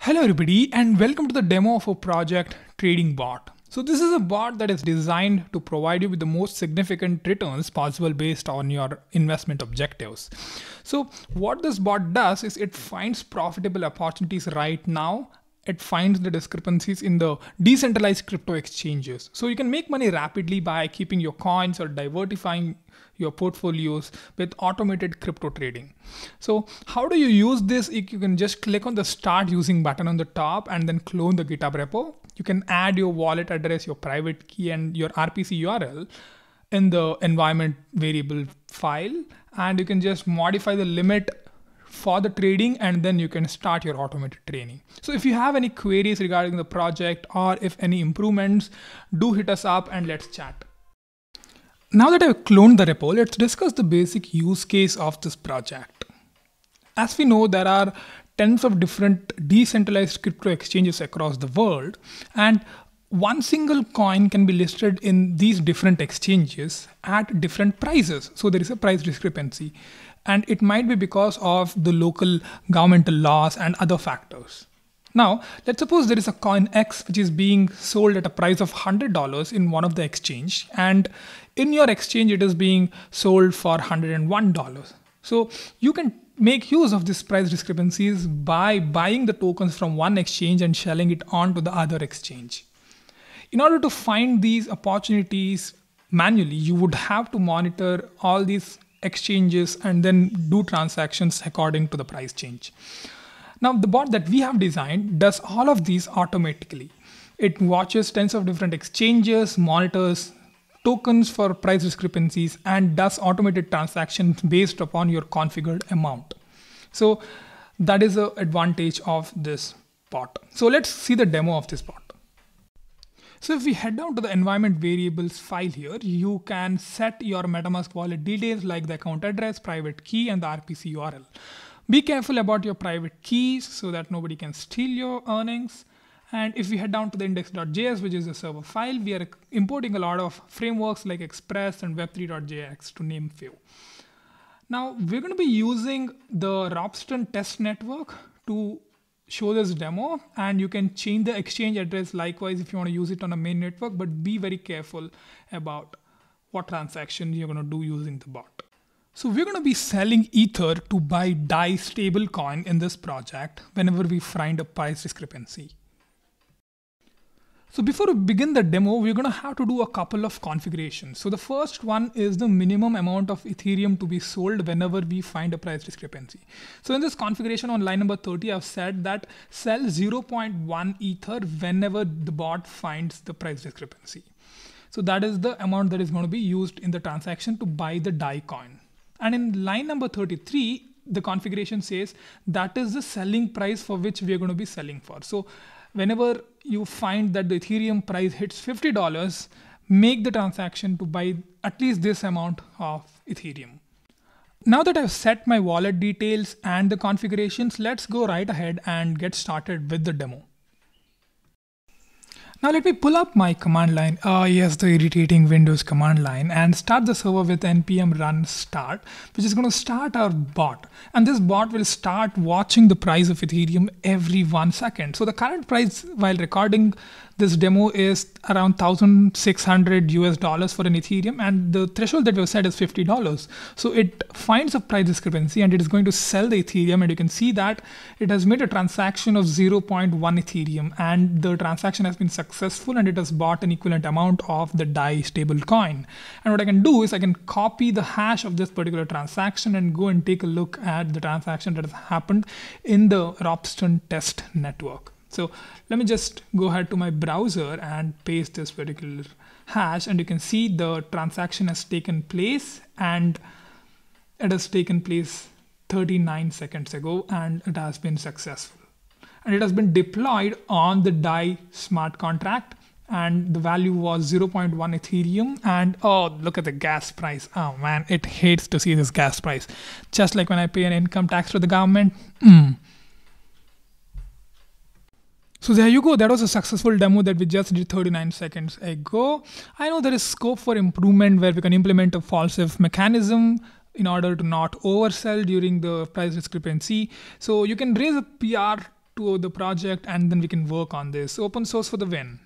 Hello everybody and welcome to the demo of a project Trading Bot. So this is a bot that is designed to provide you with the most significant returns possible based on your investment objectives. So what this bot does is it finds profitable opportunities right now. It finds the discrepancies in the decentralized crypto exchanges. So you can make money rapidly by keeping your coins or diversifying your portfolios with automated crypto trading. So how do you use this? You can just click on the start using button on the top and then clone the GitHub repo. You can add your wallet address, your private key and your RPC URL in the environment variable file, and you can just modify the limit for the trading, and then you can start your automated trading. So if you have any queries regarding the project or if any improvements, do hit us up and let's chat. Now that I've cloned the repo, let's discuss the basic use case of this project. As we know, there are tens of different decentralized crypto exchanges across the world, and one single coin can be listed in these different exchanges at different prices. So there is a price discrepancy, and it might be because of the local governmental laws and other factors. Now, let's suppose there is a coin X which is being sold at a price of $100 in one of the exchange, and in your exchange it is being sold for $101. So you can make use of this price discrepancies by buying the tokens from one exchange and selling it on to the other exchange. In order to find these opportunities manually, you would have to monitor all these exchanges and then do transactions according to the price change. Now, the bot that we have designed does all of these automatically. It watches tens of different exchanges, monitors tokens for price discrepancies, and does automated transactions based upon your configured amount. So that is the advantage of this bot. So let's see the demo of this bot. So if we head down to the environment variables file here, you can set your MetaMask wallet details like the account address, private key, and the RPC URL. Be careful about your private keys so that nobody can steal your earnings. And if we head down to the index.js, which is a server file, we are importing a lot of frameworks like Express and web3.jx to name few. Now we're going to be using the Ropsten test network to show this demo, and you can change the exchange address likewise if you want to use it on a main network, but be very careful about what transaction you're going to do using the bot. So we're going to be selling Ether to buy DAI stablecoin in this project whenever we find a price discrepancy. So before we begin the demo, we're going to have to do a couple of configurations. So the first one is the minimum amount of Ethereum to be sold whenever we find a price discrepancy. So in this configuration on line number 30, I've said that sell 0.1 Ether whenever the bot finds the price discrepancy. So that is the amount that is going to be used in the transaction to buy the DAI coin. And in line number 33, the configuration says that is the selling price for which we are going to be selling for. So whenever you find that the Ethereum price hits $50, make the transaction to buy at least this amount of Ethereum. Now that I've set my wallet details and the configurations, let's go right ahead and get started with the demo. Now let me pull up my command line, yes, the irritating Windows command line, and start the server with npm run start, which is going to start our bot. And this bot will start watching the price of Ethereum every 1 second. So the current price while recording this demo is around $1,600 for an Ethereum, and the threshold that we've set is $50. So it finds a price discrepancy and it is going to sell the Ethereum, and you can see that it has made a transaction of 0.1 Ethereum, and the transaction has been successful and it has bought an equivalent amount of the DAI stable coin. And what I can do is I can copy the hash of this particular transaction and go and take a look at the transaction that has happened in the Ropsten test network. So let me just go ahead to my browser and paste this particular hash, and you can see the transaction has taken place, and it has taken place 39 seconds ago, and it has been successful. And it has been deployed on the DAI smart contract, and the value was 0.1 Ethereum. And oh, look at the gas price. Oh man, it hates to see this gas price. Just like when I pay an income tax to the government. So there you go. That was a successful demo that we just did 39 seconds ago. I know there is scope for improvement where we can implement a false if mechanism in order to not oversell during the price discrepancy. So you can raise a PR to the project and then we can work on this. Open source for the win.